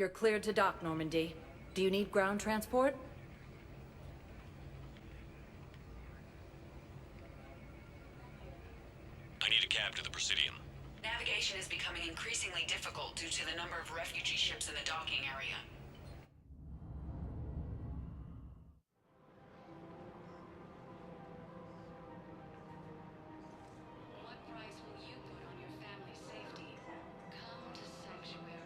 You're cleared to dock, Normandy. Do you need ground transport? I need a cab to the Presidium. Navigation is becoming increasingly difficult due to the number of refugee ships in the docking area. What price will you put on your family's safety? Come to Sanctuary.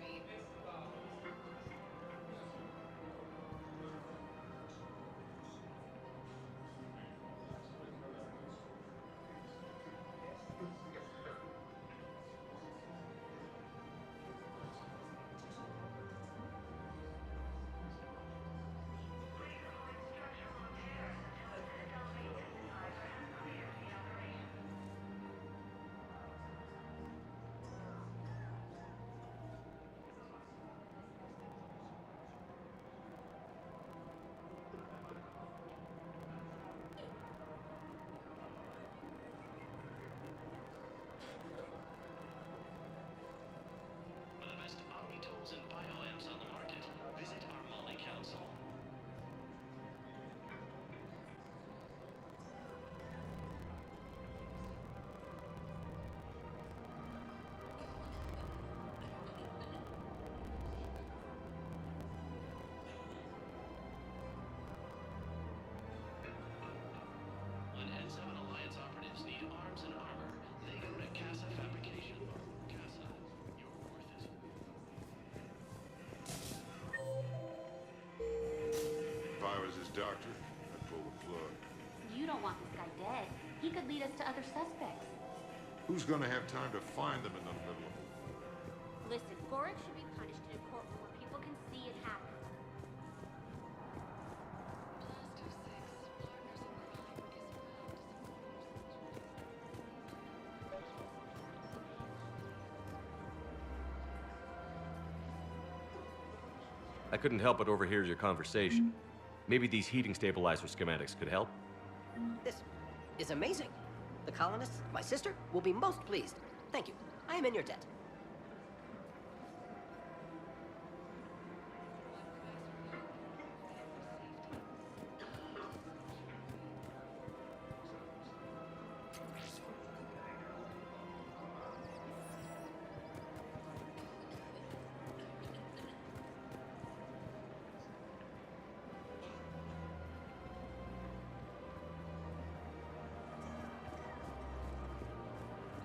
One of the best Omni tools and bioamps on the market. Visit our Molly Council. When N7 Alliance operatives need arms and armor, they go to Casa Fabrication. Casa, you're worth it. If I was his doctor, I'd pull the plug. You don't want this guy dead. He could lead us to other suspects. Who's gonna have time to find them in the middle of... Listen, Gorik should be punished in a courtroom where people can see it happen. Cluster 6, partners in crime is I couldn't help but overhear your conversation. Maybe these heating stabilizer schematics could help? This is amazing. The colonists, my sister, will be most pleased. Thank you. I am in your debt.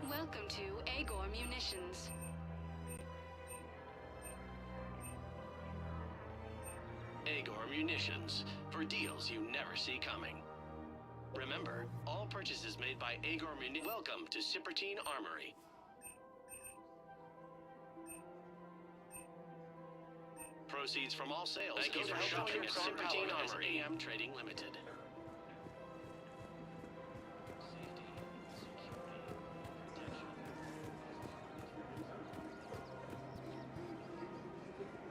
Welcome to Agor Munitions. Agor Munitions, for deals you never see coming. Remember, all purchases made by Agor Munitions. Welcome to Citadel Armory. Proceeds from all sales. Thank you for shopping at Citadel Armory. AM Trading Limited.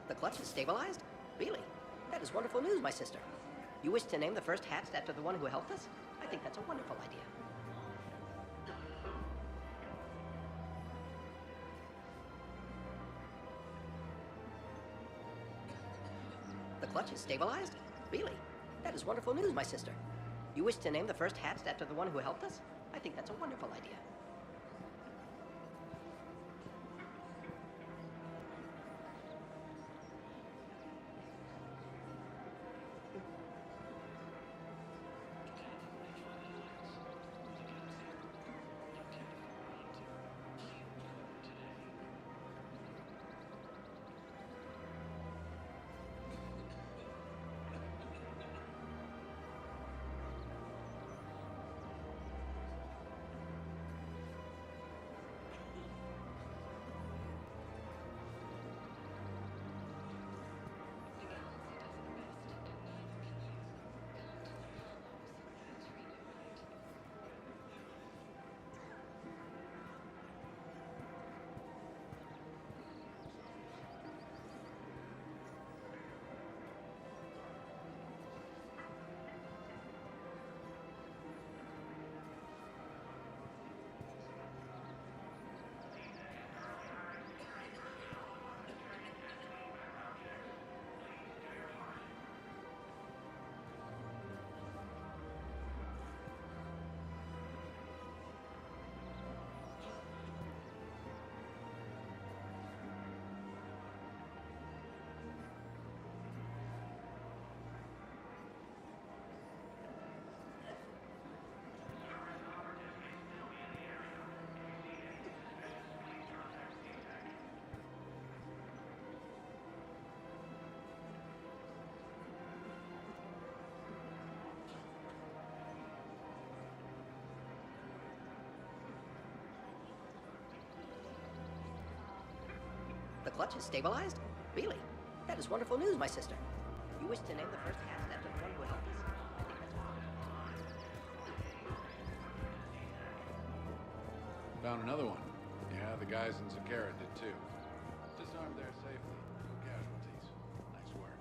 The clutch is stabilized? Really? That is wonderful news, my sister. You wish to name the first hatch after the one who helped us? I think that's a wonderful idea. The clutch is stabilized? Really? That is wonderful news, my sister. You wish to name the first hatch after the one who helped us? I think that's a wonderful idea. The clutch is stabilized? Really? That is wonderful news, my sister. You wish to name the first hatch after the one who helped us? I think that's wonderful. Found another one. Yeah, the guys in Zakara did too. Disarmed there safely. No casualties. Nice work.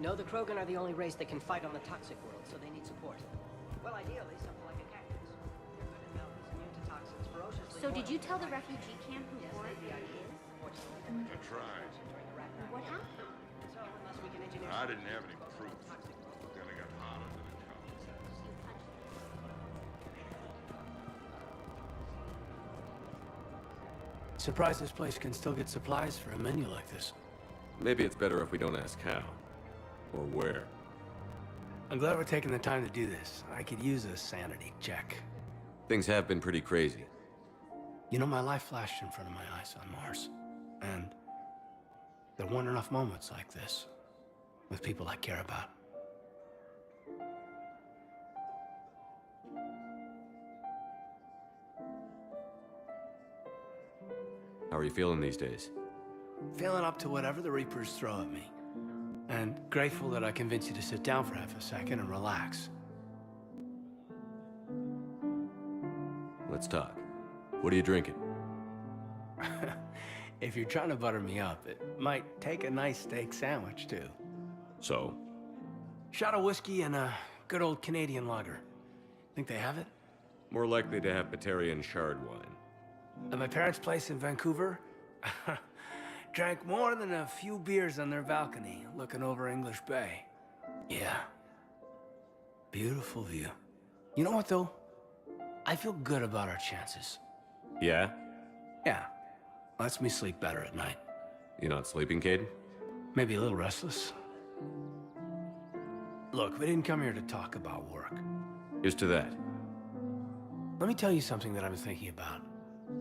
No, the Krogan are the only race that can fight on the toxic world, so they need support. Well, ideally, something like a cactus. They're good in mountains, immune to toxins, ferociously... So did you tell the refugee camp who Warwick is? I tried. What happened? So, unless we can engineer... I didn't have any proof. Then I got hotter than it comes. Surprised this place can still get supplies for a menu like this. Maybe it's better if we don't ask how. Or where. I'm glad we're taking the time to do this. I could use a sanity check. Things have been pretty crazy. You know, my life flashed in front of my eyes on Mars. And there weren't enough moments like this with people I care about. How are you feeling these days? Feeling up to whatever the Reapers throw at me. And grateful that I convinced you to sit down for half a second and relax. Let's talk. What are you drinking? If you're trying to butter me up, it might take a nice steak sandwich, too. So? Shot of whiskey and a good old Canadian lager. Think they have it? More likely to have Batarian shard wine. At my parents' place in Vancouver, drank more than a few beers on their balcony, looking over English Bay. Yeah. Beautiful view. You know what, though? I feel good about our chances. Yeah? Yeah. Lets me sleep better at night. You not sleeping, Caden? Maybe a little restless. Look, we didn't come here to talk about work. Here's to that. Let me tell you something that I've been thinking about.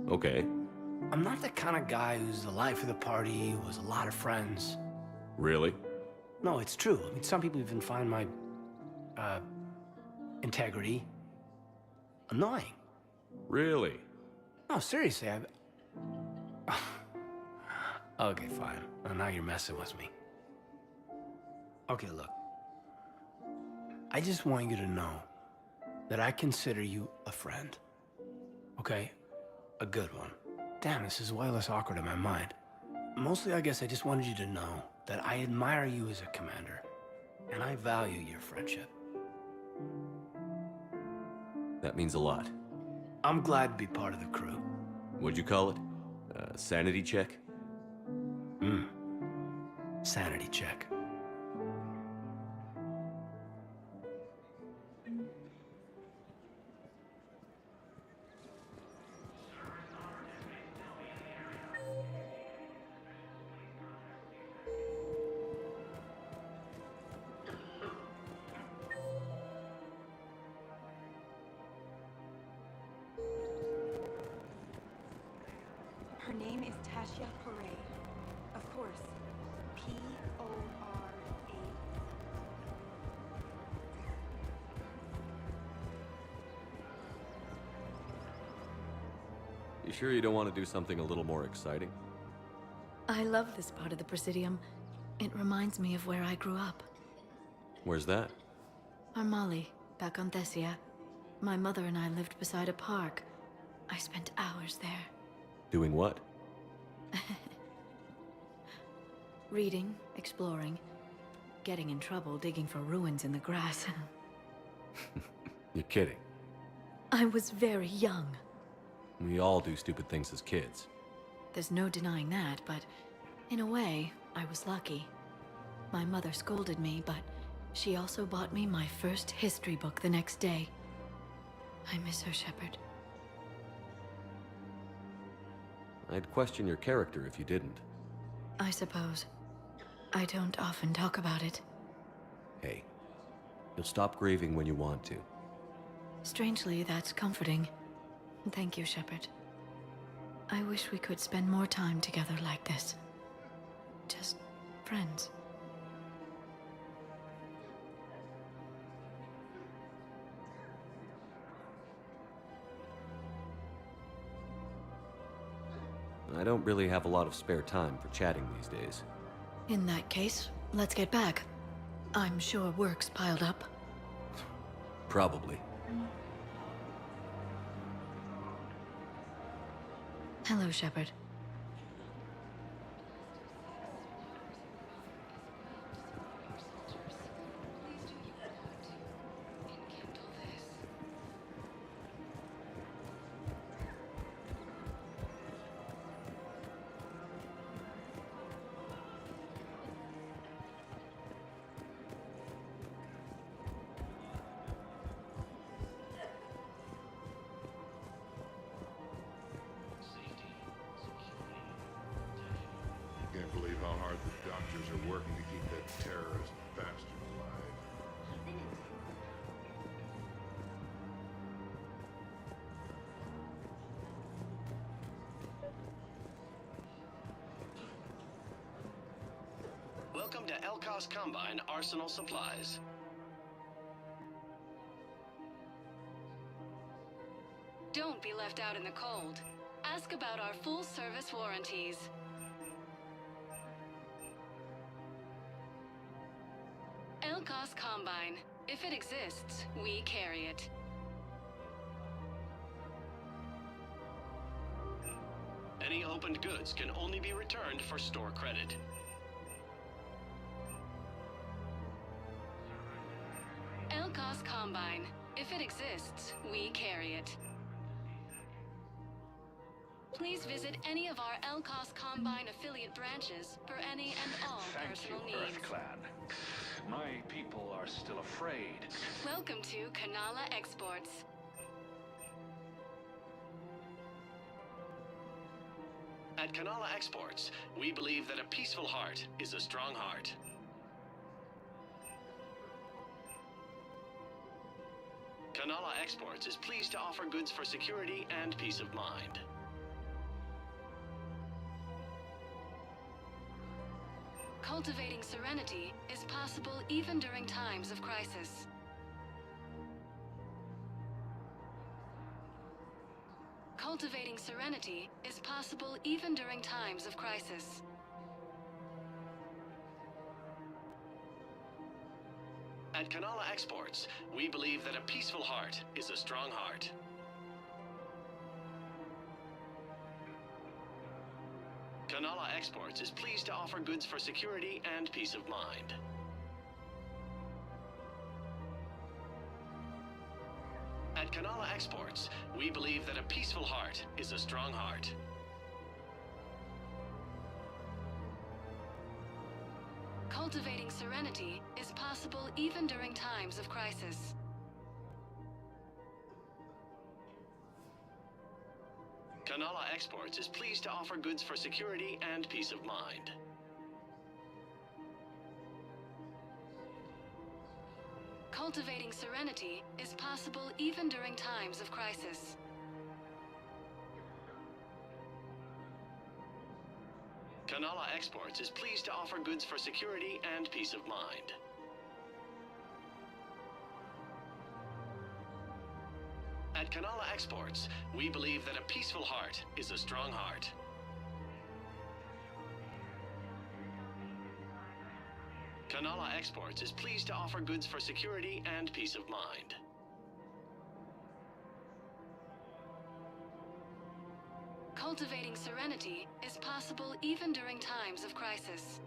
Okay. I'm not the kind of guy who's the life of the party, who has a lot of friends. Really? No, it's true. I mean, some people even find my, integrity annoying. Really? No, seriously, Okay, fine. Well, now you're messing with me. Okay, look. I just want you to know that I consider you a friend. Okay? A good one. Damn, this is way less awkward in my mind. Mostly, I guess I just wanted you to know that I admire you as a commander, and I value your friendship. That means a lot. I'm glad to be part of the crew. What'd you call it? Sanity check? Sanity check. Her name is Tasha Poray. Of course, P-O-R-A. You sure you don't want to do something a little more exciting? I love this part of the Presidium. It reminds me of where I grew up. Where's that? Armali, back on Thessia. My mother and I lived beside a park. I spent hours there. Doing what? Reading, exploring, getting in trouble digging for ruins in the grass. You're kidding. I was very young. We all do stupid things as kids. There's no denying that, but in a way, I was lucky. My mother scolded me, but she also bought me my first history book the next day. I miss her, Shepard. I'd question your character if you didn't. I suppose. I don't often talk about it. Hey, you'll stop grieving when you want to. Strangely, that's comforting. Thank you, Shepard. I wish we could spend more time together like this. Just friends. I don't really have a lot of spare time for chatting these days. In that case, let's get back. I'm sure work's piled up. Probably. Hello, Shepard. Can't believe how hard the doctors are working to keep that terrorist bastard alive. Welcome to Elkos Combine Arsenal Supplies. Don't be left out in the cold. Ask about our full-service warranties. Elkos Combine. If it exists, we carry it. Any opened goods can only be returned for store credit. Elkos Combine. If it exists, we carry it. Please visit any of our Elkos Combine affiliate branches for any and all personal needs. Clan. My people are still afraid. Welcome to Kanala Exports. At Kanala Exports, we believe that a peaceful heart is a strong heart. Kanala Exports is pleased to offer goods for security and peace of mind. Cultivating serenity is possible even during times of crisis. Cultivating serenity is possible even during times of crisis. At Kanala Exports, we believe that a peaceful heart is a strong heart. Kanala Exports is pleased to offer goods for security and peace of mind. At Kanala Exports, we believe that a peaceful heart is a strong heart. Cultivating serenity is possible even during times of crisis. Kanala Exports is pleased to offer goods for security and peace of mind. Cultivating serenity is possible even during times of crisis. Kanala Exports is pleased to offer goods for security and peace of mind. At Kanala Exports, we believe that a peaceful heart is a strong heart. Kanala Exports is pleased to offer goods for security and peace of mind. Cultivating serenity is possible even during times of crisis.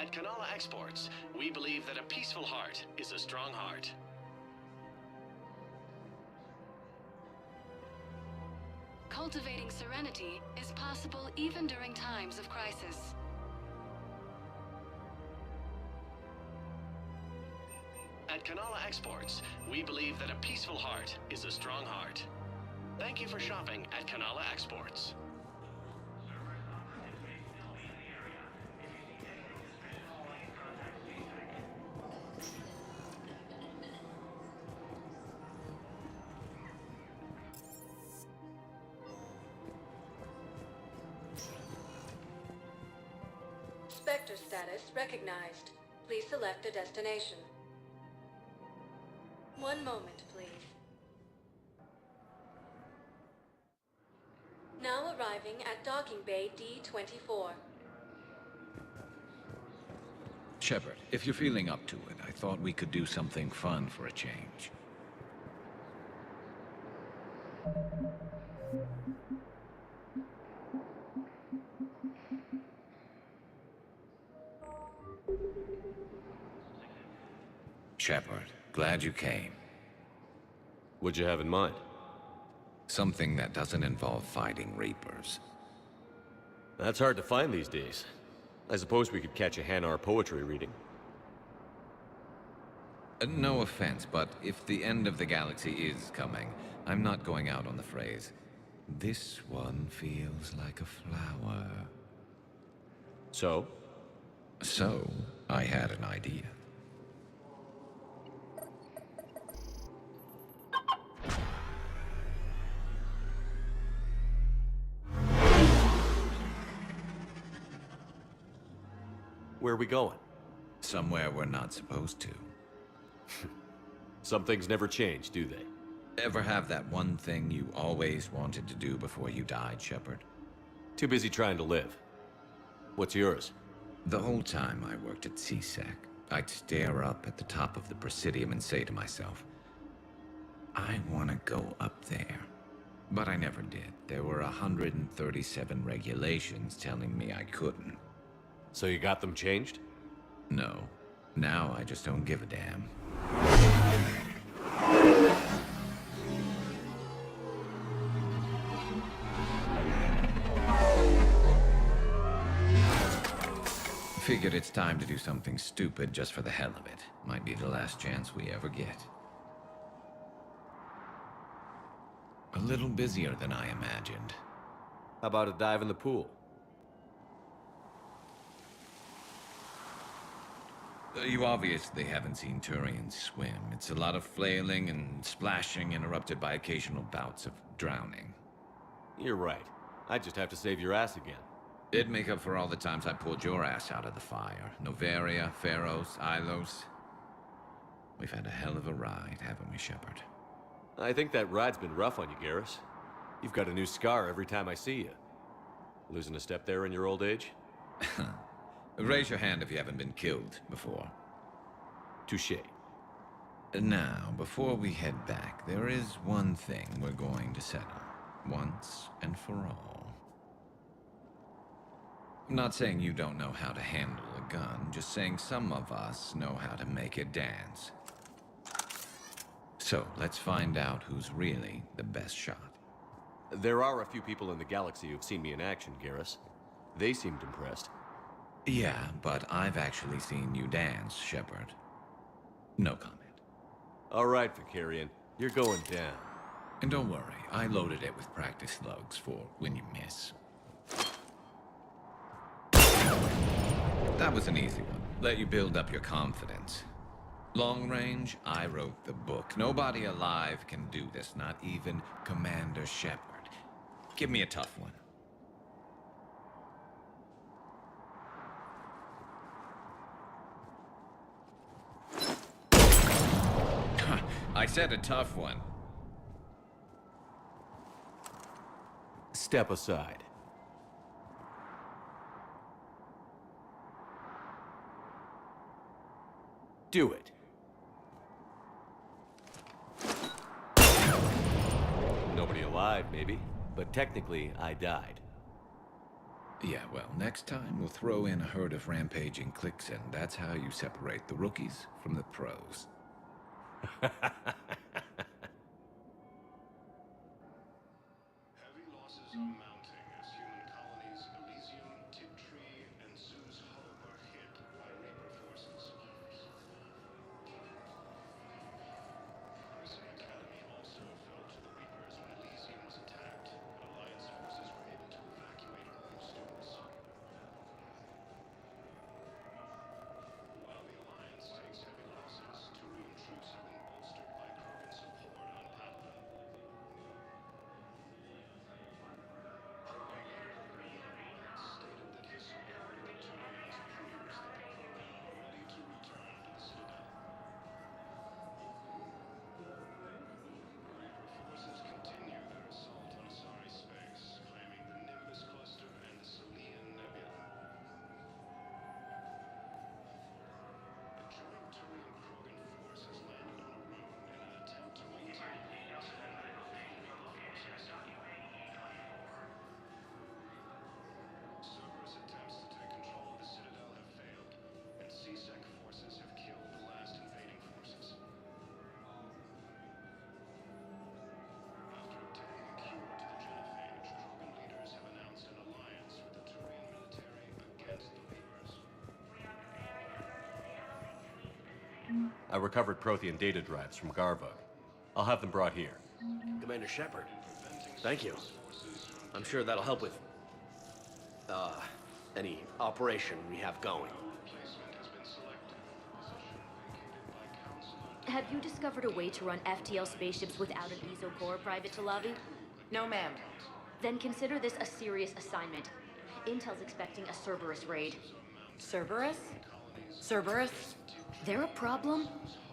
At Kanala Exports, we believe that a peaceful heart is a strong heart. Cultivating serenity is possible even during times of crisis. At Kanala Exports, we believe that a peaceful heart is a strong heart. Thank you for shopping at Kanala Exports. Spectre status recognized. Please select a destination. One moment, please. Now arriving at docking bay D-24. Shepard, if you're feeling up to it, I thought we could do something fun for a change. Shepard, glad you came. What'd you have in mind? Something that doesn't involve fighting Reapers. That's hard to find these days. I suppose we could catch a Hanar poetry reading. No offense, but if the end of the galaxy is coming, I'm not going out on the phrase, "This one feels like a flower." So? So, I had an idea. Where are we going? Somewhere we're not supposed to. Some things never change, do they? Ever have that one thing you always wanted to do before you died, Shepard? Too busy trying to live. What's yours? The whole time I worked at CSEC, I'd stare up at the top of the Presidium and say to myself, I want to go up there. But I never did. There were 137 regulations telling me I couldn't. So you got them changed? No. Now I just don't give a damn. Figured it's time to do something stupid just for the hell of it. Might be the last chance we ever get. A little busier than I imagined. How about a dive in the pool? You obviously haven't seen Turians swim. It's a lot of flailing and splashing, interrupted by occasional bouts of drowning. You're right. I just have to save your ass again. It'd make up for all the times I pulled your ass out of the fire. Noveria, Pharos, Ilos. We've had a hell of a ride, haven't we, Shepard? I think that ride's been rough on you, Garrus. You've got a new scar every time I see you. Losing a step there in your old age? Raise your hand if you haven't been killed before. Touché. Now, before we head back, there is one thing we're going to settle, once and for all. I'm not saying you don't know how to handle a gun, just saying some of us know how to make it dance. So, let's find out who's really the best shot. There are a few people in the galaxy who've seen me in action, Garrus. They seemed impressed. Yeah, but I've actually seen you dance, Shepard. No comment. All right, Vicarian. You're going down. And don't worry, I loaded it with practice slugs for when you miss. That was an easy one. Let you build up your confidence. Long range, I wrote the book. Nobody alive can do this, not even Commander Shepard. Give me a tough one. I said a tough one. Step aside. Do it. Nobody alive, maybe. But technically, I died. Yeah, well, next time we'll throw in a herd of rampaging cliques, and that's how you separate the rookies from the pros. Heavy losses are mounting as human colonies Elysium, Tiptree, and Zeus Hub are hit by Reaper forces. Prison Academy also fell to the Reapers when Elysium was attacked, but Alliance forces were able to evacuate all students. While the Alliance takes heavy losses, Turian troops have been bolstered by Krogan support on Padawan. Stated that his support of the Turians proves that the Krogan are ready to return to the Citadel. Reaper forces continue their assault on Asari space, claiming the Nimbus cluster and the Salian Nebula. A joint Turian-Krogan force has landed on Arun in an attempt to maintain balance on the Reaper forces. Cerberus attempts to take control of the Citadel have failed, and CSEC forces have killed the last invading forces. After obtaining a cure to the genophage, Krogan leaders have announced an alliance with the Turian military against the Reapers. I recovered Prothean data drives from Garvug. I'll have them brought here. Commander Shepard, thank you. I'm sure that'll help with, any operation we have going. Replacement has been selected. Position vacated by Counselor. Have you discovered a way to run FTL spaceships without an ESO core, Private Talavi? No, ma'am. Then consider this a serious assignment. Intel's expecting a Cerberus raid. Cerberus? Cerberus? They're a problem?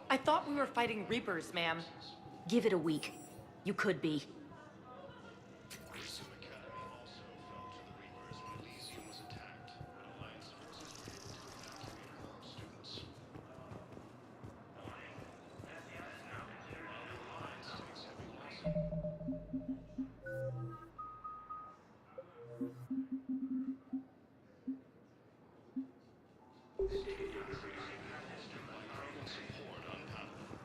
I thought we were fighting Reapers, ma'am. Give it a week. You could be. Prison Academy also fell to the Reapers when Elysium was attacked, but Alliance forces were able to evacuate all students. While the Alliance takes heavy losses. Krogan support on Padawan.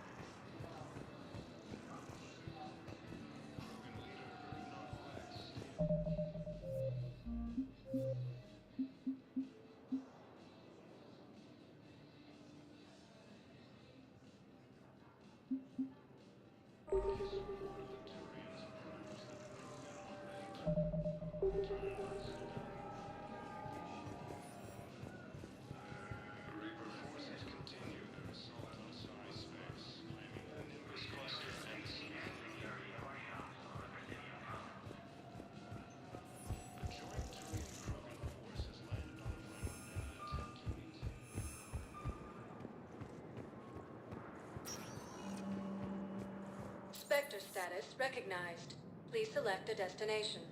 Krogan leader Rannoch stated. His support of the Turians proves that the Krogan are ready to return to the Citadel. Reaper forces continue their assault on Asari space, claiming the Nimbus cluster and the Salian Nebula. A joint Turian-Krogan force has landed on Arun in an attempt to maintain. Spectre status recognized. Please select a destination.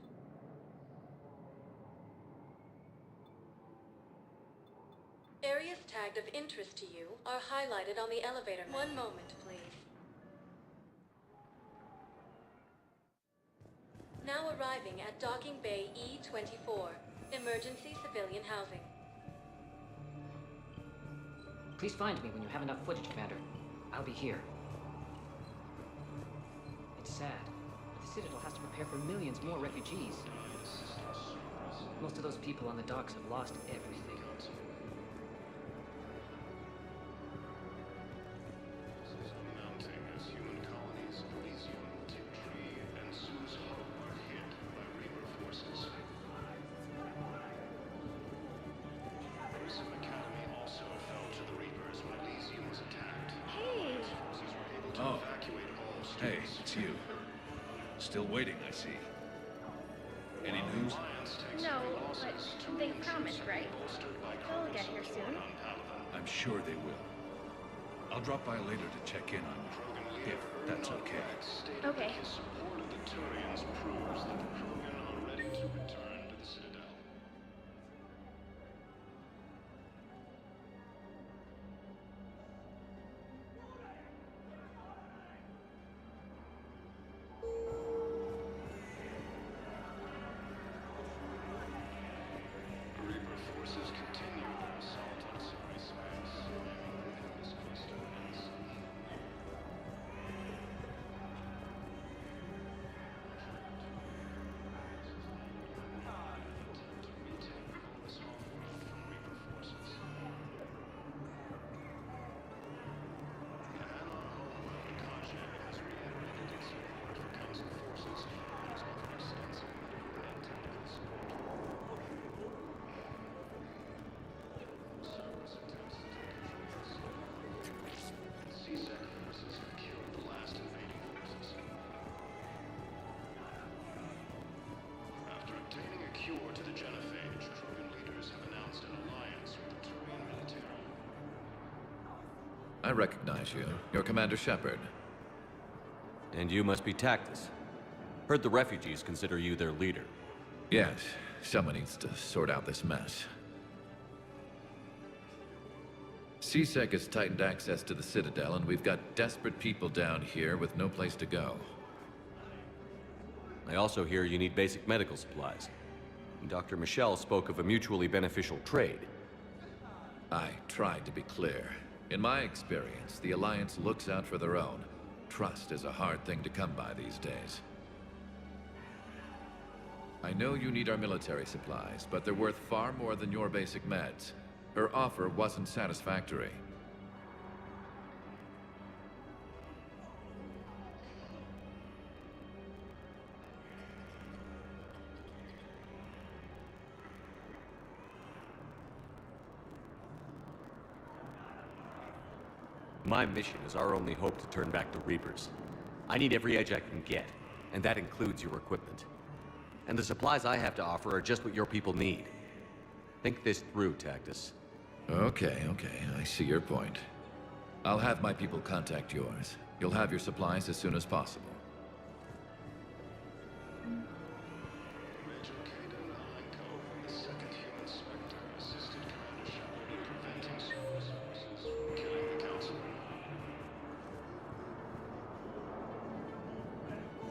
Areas tagged of interest to you are highlighted on the elevator map. One moment, please. arriving at Docking Bay E-24, emergency civilian housing. Please find me when you have enough footage, Commander. I'll be here. It's sad, but the Citadel has to prepare for millions more refugees. Most of those people on the docks have lost everything. Mounting as human colonies of Elysium, Tigtree, and Suzo are hit by Reaper forces. Grissom Academy also fell to the Reapers when Elysium was attacked. Hey! Forces were able to Oh. evacuate all Hey, students. it's you. Still waiting, I see. Any news? No, but they promised, right? They'll get here soon. I'm sure they will. I'll drop by later to check in on you, if that's okay. Okay. His support of the Turians proves that the Krogan are ready to return to the Citadel. Reaper forces continue their assault on Siri Space, in this cluster and sea. To retake Columbus off-world from Reaper forces. The Rannoch homeworld, Kaje, has reiterated its support for Council forces and has offered extensive medical and technical support. Cerberus attempts to take control of the city. CSEC forces have killed the last invading forces. After obtaining a cure to the genophage, Krogan leaders have announced an alliance with the Turian military. I recognize you. You're Commander Shepard. And you must be Tactus. Heard the refugees consider you their leader. Yes, someone needs to sort out this mess. CSEC has tightened access to the Citadel, and we've got desperate people down here with no place to go. I also hear you need basic medical supplies. Dr. Michelle spoke of a mutually beneficial trade. I tried to be clear. In my experience, the Alliance looks out for their own. Trust is a hard thing to come by these days. I know you need our military supplies, but they're worth far more than your basic meds. Her offer wasn't satisfactory. My mission is our only hope to turn back the Reapers. I need every edge I can get, and that includes your equipment. And the supplies I have to offer are just what your people need. Think this through, Tactus. Okay, I see your point. I'll have my people contact yours. You'll have your supplies as soon as possible. Major Kaden Alenko, the second human Spectre, assisted Commander Shepard in preventing Cerberus forces from killing the Council.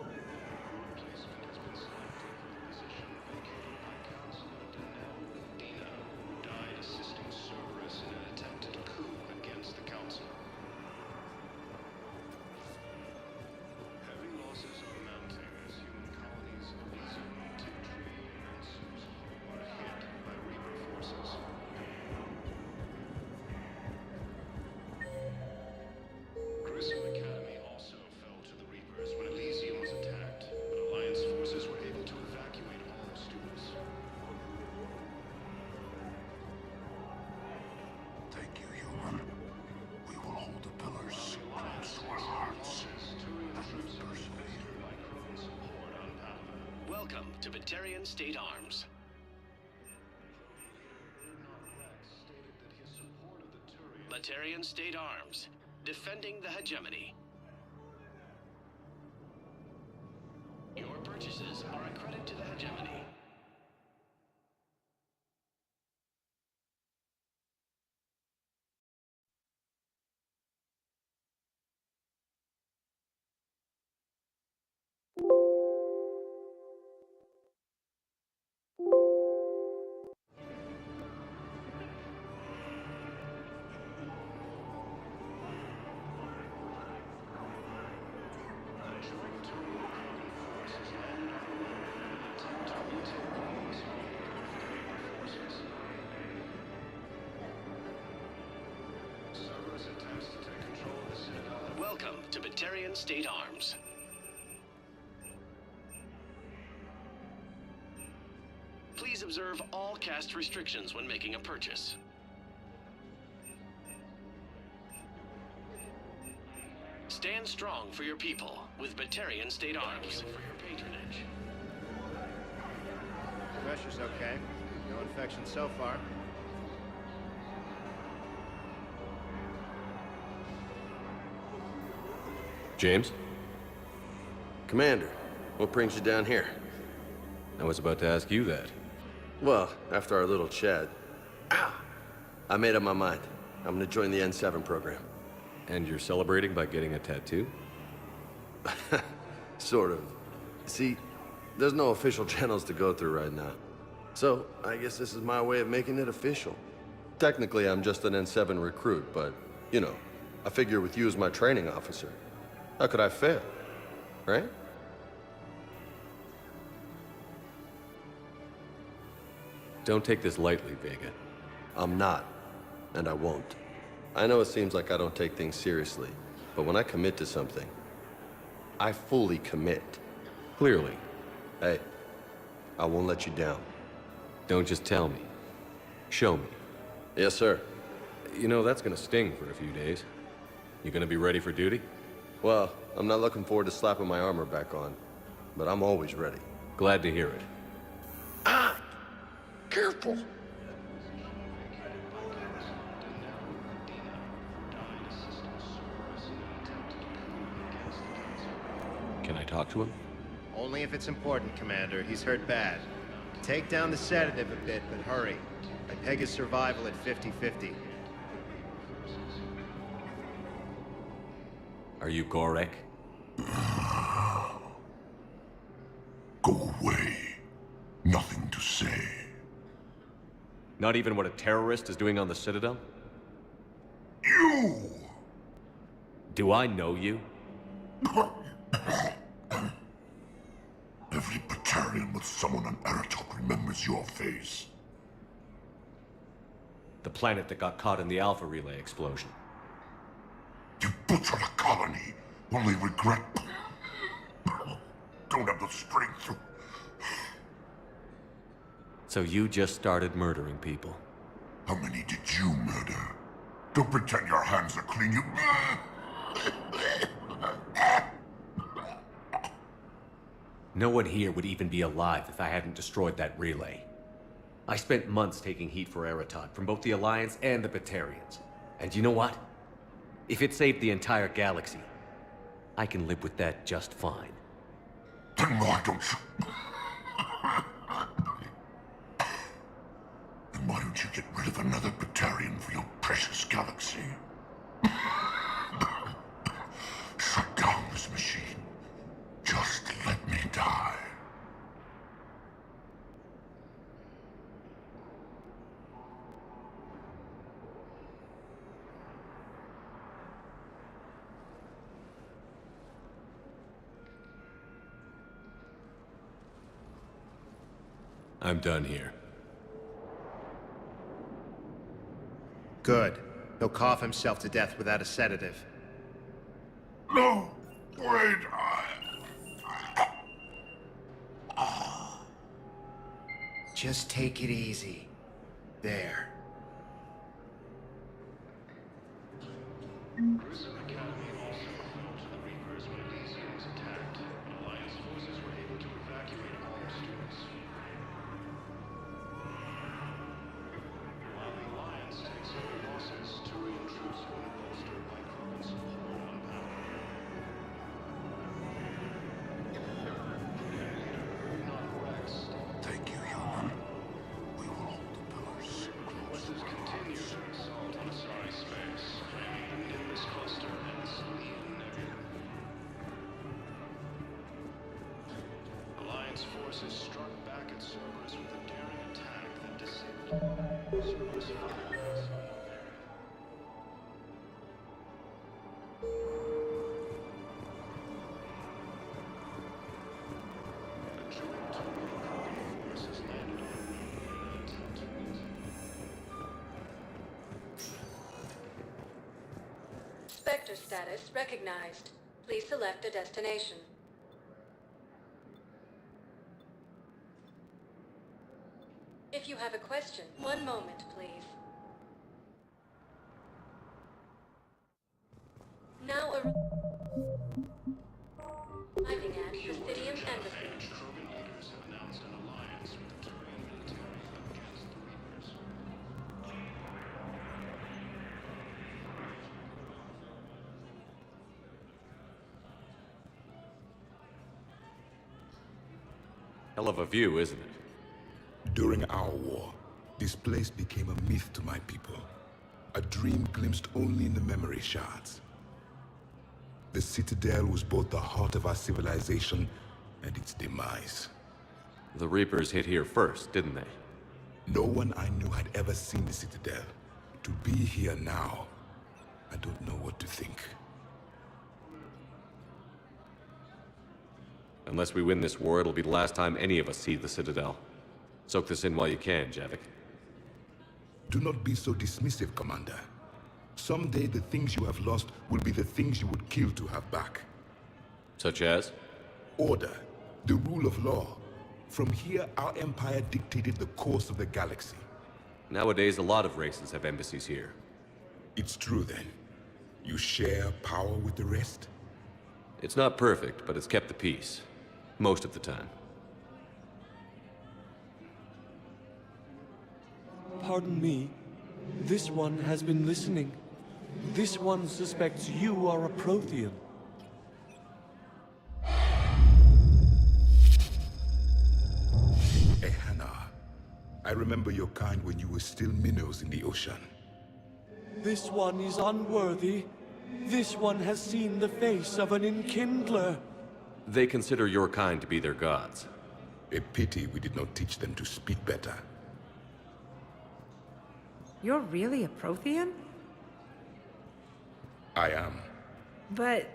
Replacement has been selected for the position vacated by Counselor Danelle Medina, who died assisting Cerberus in an attempted coup against the Council. Heavy losses are mounting as human colonies of Elysium, Tigtree, and Suzo are hit by Reaper forces. Grissom Academy also fell to the Reapers when Elysium was attacked, but Alliance forces were able to evacuate all students. Thank you, human. We will hold the pillars close to our hearts. Turian troops are supported by Krogan support on Palaven. Welcome to Batarian State Arms. Rannoch stated that his support of the Turians Batarian State Arms, defending the hegemony. Your purchases are a credit to the hegemony. attempts to take control of the Citadel. Welcome to Batarian State Arms. Please observe all caste restrictions when making a purchase. Stand strong for your people with Batarian State Arms. For your patronage. Pressure's okay. No infection so far. James? Commander, what brings you down here? I was about to ask you that. Well, after our little chat, I made up my mind. I'm gonna join the N7 program. And you're celebrating by getting a tattoo? Sort of. See, there's no official channels to go through right now. So, I guess this is my way of making it official. Technically, I'm just an N7 recruit, but, you know, I figure with you as my training officer, how could I fail? Right? Don't take this lightly, Vega. I'm not, and I won't. I know it seems like I don't take things seriously, but when I commit to something, I fully commit. Clearly. Hey, I won't let you down. Don't just tell me. Show me. Yes, sir. You know, that's gonna sting for a few days. You gonna be ready for duty? Well, I'm not looking forward to slapping my armor back on, but I'm always ready. Glad to hear it. Careful! Can I talk to him? Only if it's important, Commander. He's hurt bad. Take down the sedative a bit, but hurry. I peg his survival at 50-50. Are you Gorek? Go away. Nothing to say. Not even what a terrorist is doing on the Citadel? You! Do I know you? Every Batarian with someone on Aratok remembers your face. The planet that got caught in the Alpha Relay explosion. You butchered a colony, only regret. Don't have the strength to... So you just started murdering people? How many did you murder? Don't pretend your hands are clean, you... No one here would even be alive if I hadn't destroyed that relay. I spent months taking heat for Eritod from both the Alliance and the Batarians. And you know what? If it saved the entire galaxy, I can live with that just fine. Then why don't you... Then why don't you get rid of another Batarian for your precious galaxy? Shut down this machine. Just let me die. I'm done here. Good. He'll cough himself to death without a sedative. No! Wait! Just take it easy. There. Grissom Academy also fell to the Reapers when Elysium was attacked. Alliance forces were able to evacuate all students. While the Alliance takes heavy losses, Turian troops have been bolstered by Krogan's hold on power. Thank you, human. We will hold the pillars close to our Continue to assault on Asari space, claiming the Nimbus cluster and Selene Nebula. Alliance forces struck back at Cerberus with a daring attack that disabled Cerberus firelines. A joint Turian force has landed on an attempt. Spectre status recognized. Please select a destination. If you have a question, one moment, please. Now arriving at Presidium Embassy. Krogan leaders have announced an alliance with the Turian military against the Reapers. Hell of a view, isn't it? During our war, this place became a myth to my people. A dream glimpsed only in the memory shards. The Citadel was both the heart of our civilization and its demise. The Reapers hit here first, didn't they? No one I knew had ever seen the Citadel. To be here now, I don't know what to think. Unless we win this war, it'll be the last time any of us see the Citadel. Soak this in while you can, Javik. Do not be so dismissive, Commander. Someday the things you have lost will be the things you would kill to have back. Such as? Order, the rule of law. From here, our empire dictated the course of the galaxy. Nowadays, a lot of races have embassies here. It's true then. You share power with the rest? It's not perfect, but it's kept the peace. Most of the time. Pardon me. This one has been listening. This one suspects you are a Prothean. Ehana, I remember your kind when you were still minnows in the ocean. This one is unworthy. This one has seen the face of an enkindler. They consider your kind to be their gods. A pity we did not teach them to speak better. You're really a Prothean? I am. But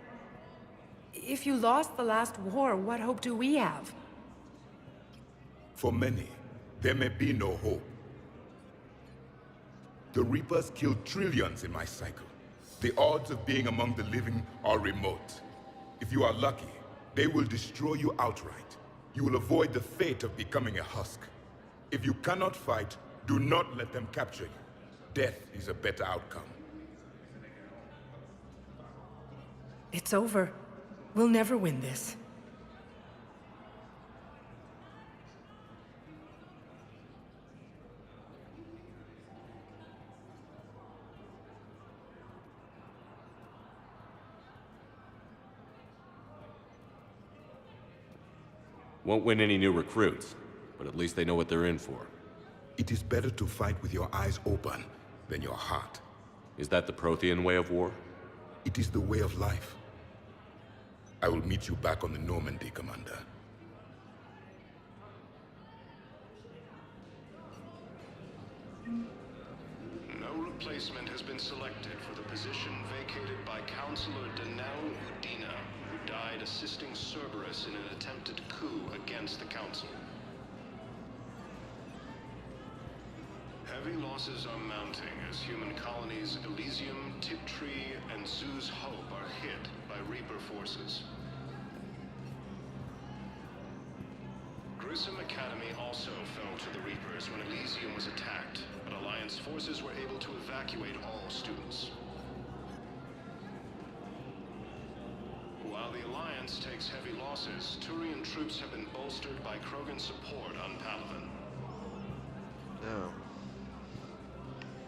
if you lost the last war, what hope do we have? For many, there may be no hope. The Reapers killed trillions in my cycle. The odds of being among the living are remote. If you are lucky, they will destroy you outright. You will avoid the fate of becoming a husk. If you cannot fight, do not let them capture you. Death is a better outcome. It's over. We'll never win this. Won't win any new recruits, but at least they know what they're in for. It is better to fight with your eyes open than your heart. Is that the Prothean way of war? It is the way of life. I will meet you back on the Normandy, Commander. No replacement has been selected for the position vacated by Counselor Danelle Udina, who died assisting Cerberus in an attempted coup against the Council. Heavy losses are mounting as human colonies Elysium, Tiptree, and Zoo's Hope are hit by Reaper forces. Grissom Academy also fell to the Reapers when Elysium was attacked, but Alliance forces were able to evacuate all students. While the Alliance takes heavy losses, Turian troops have been bolstered by Krogan support on Palaven. No.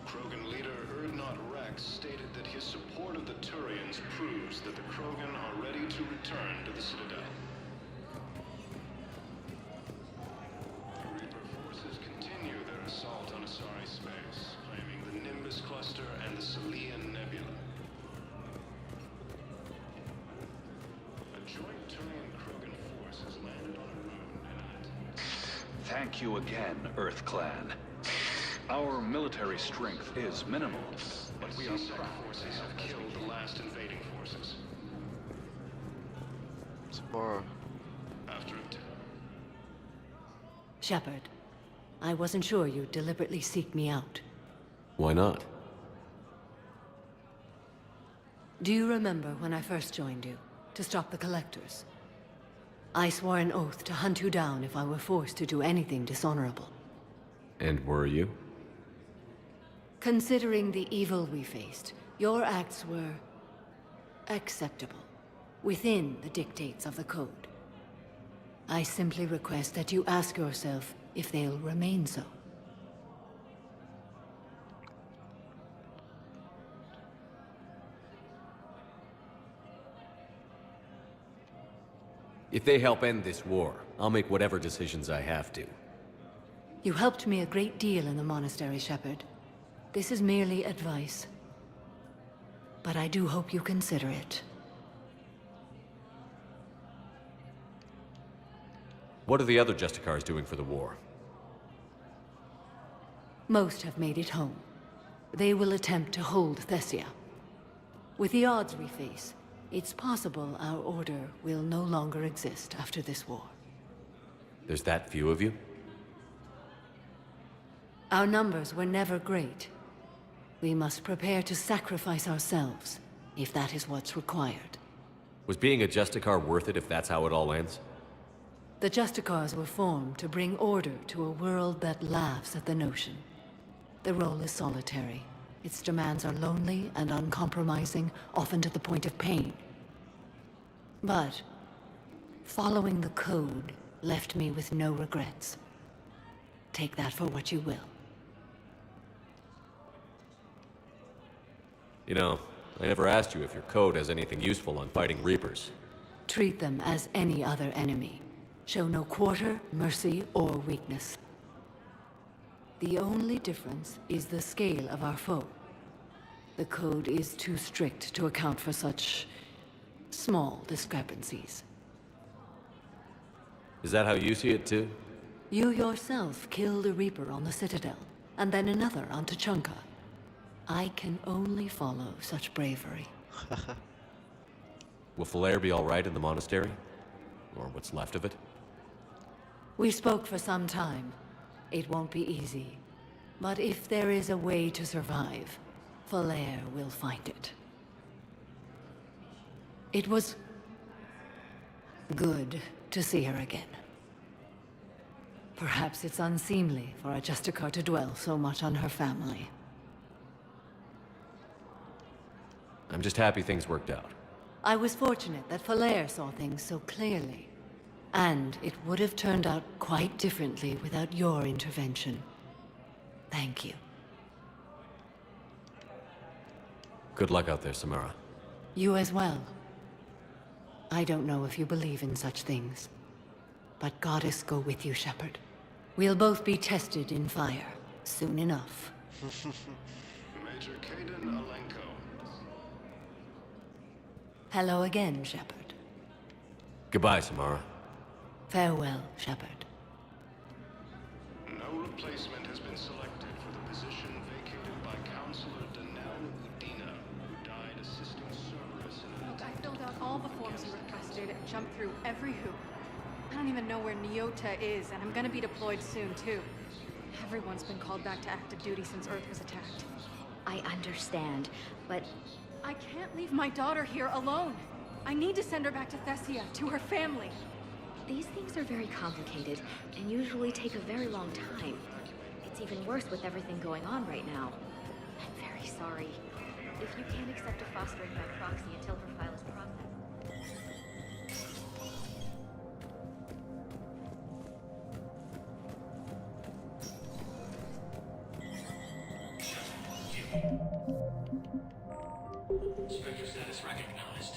Krogan leader Urdnot Rex stated that his support of the Turians proves that the Krogan are ready to return to the Citadel. Reaper forces continue their assault on Asari space, claiming the Nimbus cluster and the Selian Nebula. A joint Turian-Krogan force has landed on a moon in it. Thank you again, Earth Clan. Our military strength is minimal, but we are proud forces have killed the last invading forces. Tomorrow. After it. Shepard, I wasn't sure you'd deliberately seek me out. Why not? Do you remember when I first joined you, to stop the Collectors? I swore an oath to hunt you down if I were forced to do anything dishonorable. And were you? Considering the evil we faced, your acts were acceptable, within the dictates of the Code. I simply request that you ask yourself if they'll remain so. If they help end this war, I'll make whatever decisions I have to. You helped me a great deal in the monastery, Shepard. This is merely advice. But I do hope you consider it. What are the other Justicars doing for the war? Most have made it home. They will attempt to hold Thessia. With the odds we face, it's possible our order will no longer exist after this war. There's that few of you? Our numbers were never great. We must prepare to sacrifice ourselves, if that is what's required. Was being a Justicar worth it if that's how it all ends? The Justicars were formed to bring order to a world that laughs at the notion. The role is solitary. Its demands are lonely and uncompromising, often to the point of pain. But following the Code left me with no regrets. Take that for what you will. You know, I never asked you if your code has anything useful on fighting Reapers. Treat them as any other enemy. Show no quarter, mercy, or weakness. The only difference is the scale of our foe. The Code is too strict to account for such small discrepancies. Is that how you see it too? You yourself killed a Reaper on the Citadel, and then another on Tuchanka. I can only follow such bravery. Will Falair be all right in the monastery? Or what's left of it? We spoke for some time. It won't be easy. But if there is a way to survive, Falair will find it. It was good to see her again. Perhaps it's unseemly for a Justicar to dwell so much on her family. I'm just happy things worked out. I was fortunate that Falair saw things so clearly. And it would have turned out quite differently without your intervention. Thank you. Good luck out there, Samara. You as well. I don't know if you believe in such things, but Goddess go with you, Shepard. We'll both be tested in fire, soon enough. Major Kaden Alenko. Hello again, Shepard. Goodbye, Samara. Farewell, Shepard. No replacement has been selected for the position vacated by Counselor Danelle Udina, who died assisting Cerberus in an Look, I filled out all the forms you requested, jumped through every hoop. I don't even know where Nyota is, and I'm gonna be deployed soon, too. Everyone's been called back to active duty since Earth was attacked. I understand, but... I can't leave my daughter here alone. I need to send her back to Thessia, to her family. These things are very complicated, and usually take a very long time. It's even worse with everything going on right now. I'm very sorry. If you can't accept a fostering by proxy until her file is processed... Spectre status recognized.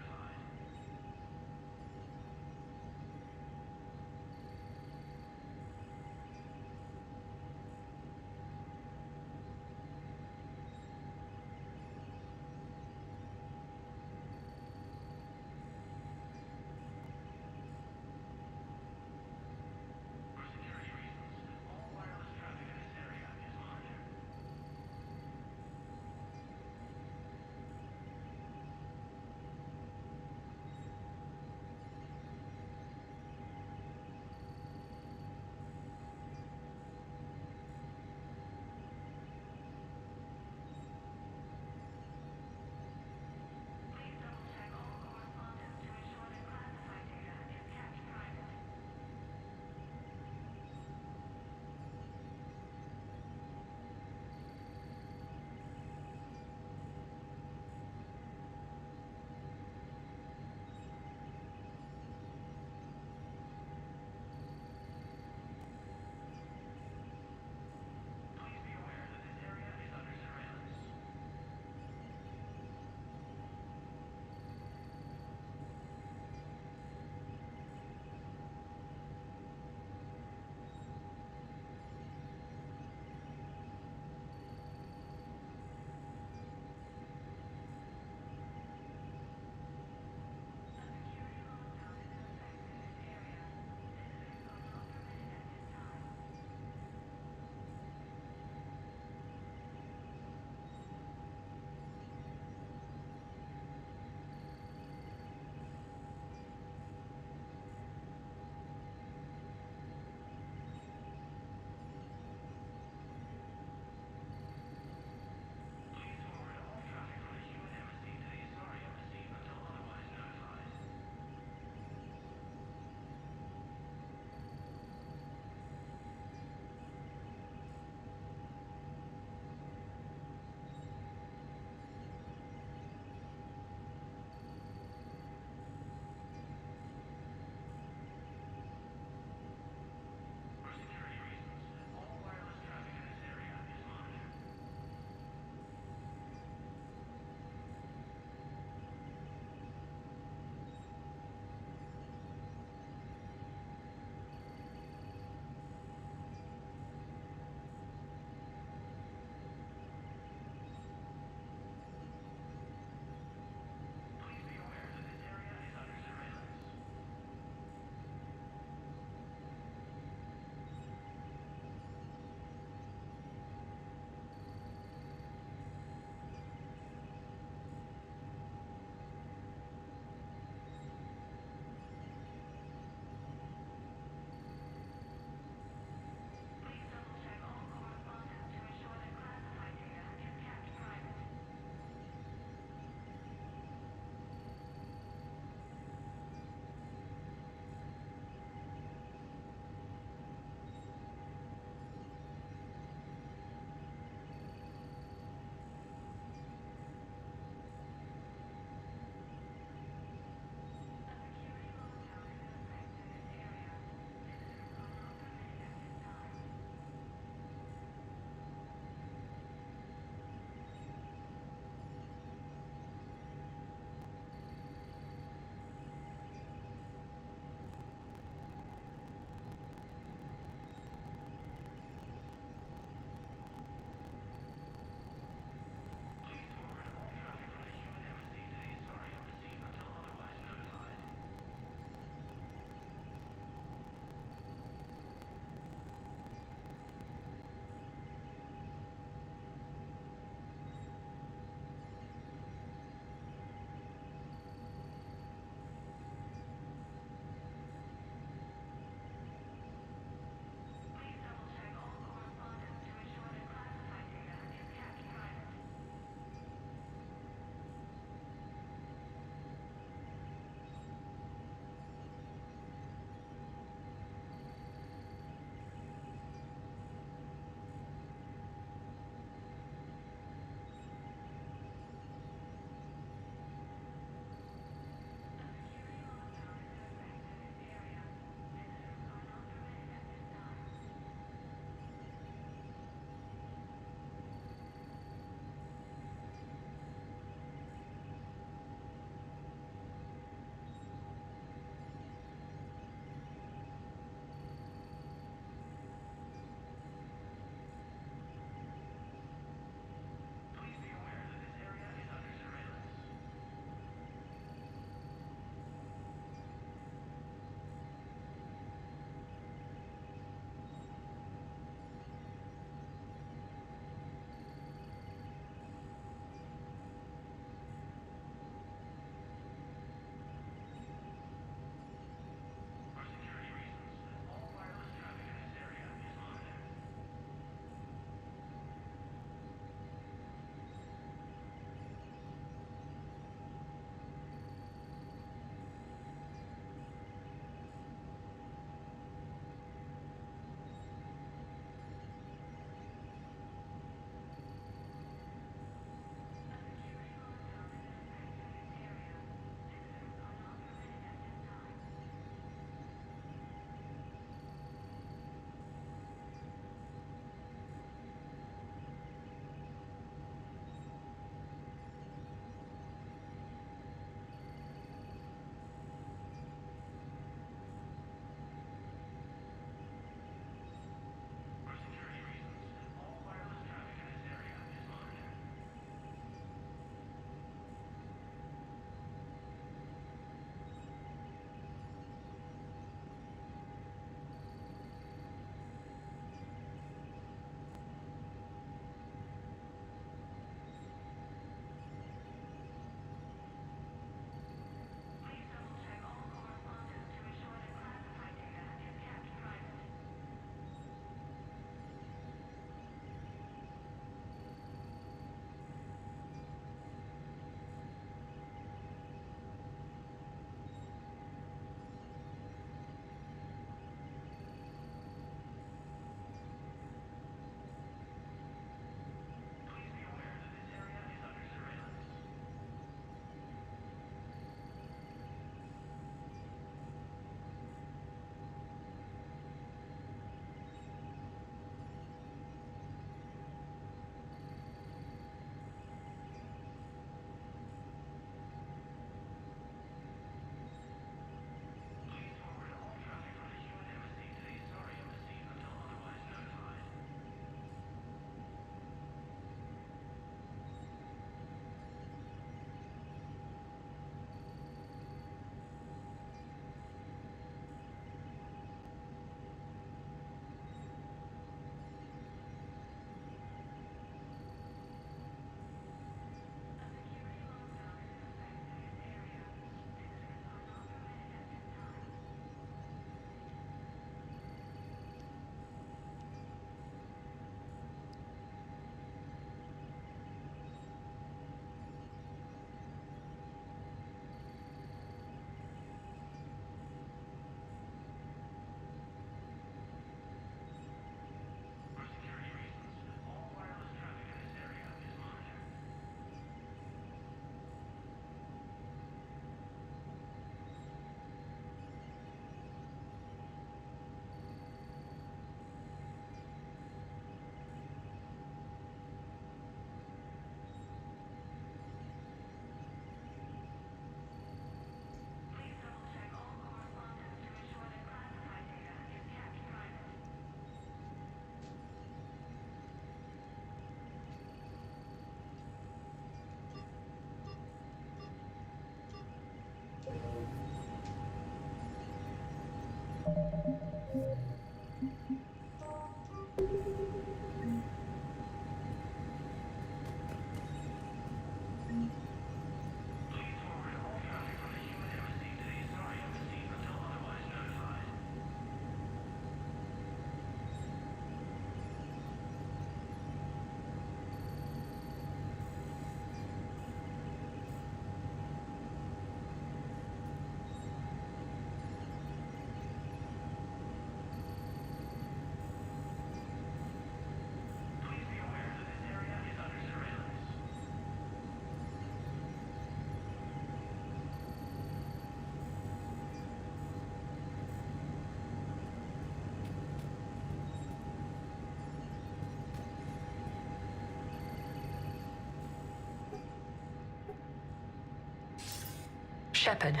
Shepard.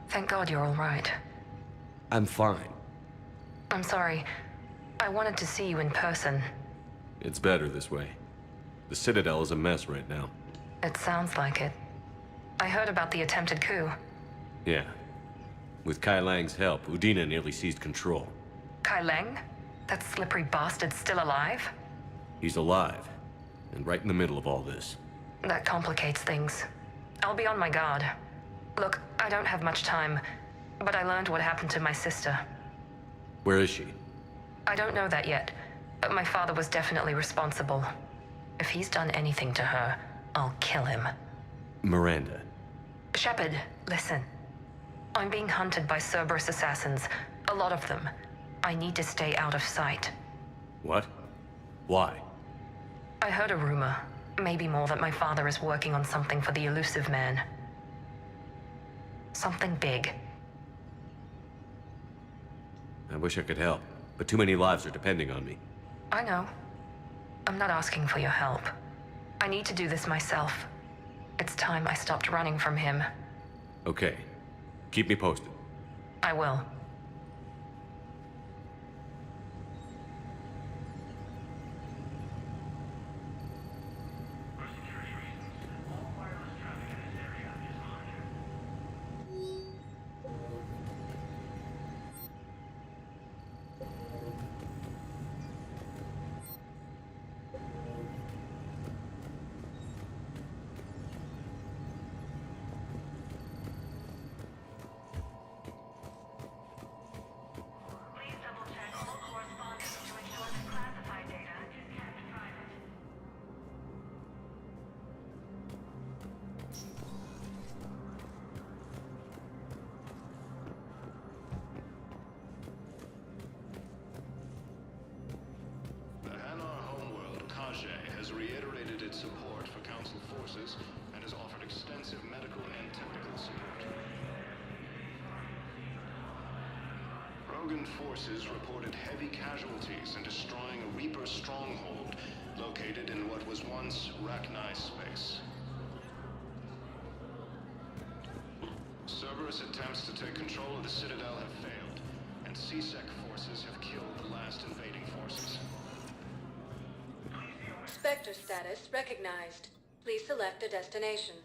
Thank God you're all right. I'm fine. I'm sorry. I wanted to see you in person. It's better this way. The Citadel is a mess right now. It sounds like it. I heard about the attempted coup. Yeah. With Kai Lang's help, Udina nearly seized control. Kai Lang? That slippery bastard's still alive? He's alive, and right in the middle of all this. That complicates things. I'll be on my guard. Look, I don't have much time, but I learned what happened to my sister. Where is she? I don't know that yet, but my father was definitely responsible. If he's done anything to her, I'll kill him. Miranda. Shepard, listen. I'm being hunted by Cerberus assassins. A lot of them. I need to stay out of sight. What? Why? I heard a rumor, maybe more, that my father is working on something for the elusive man. Something big. I wish I could help, but too many lives are depending on me. I know. I'm not asking for your help. I need to do this myself. It's time I stopped running from him. Okay. Keep me posted. I will. has reiterated its support for Council forces and has offered extensive medical and technical support. Rogan forces reported heavy casualties in destroying a Reaper stronghold located in what was once Rachni space. Cerberus attempts to take control of the Citadel have failed, and CSEC forces have killed the last invading forces. Spectre status recognized. Please select a destination.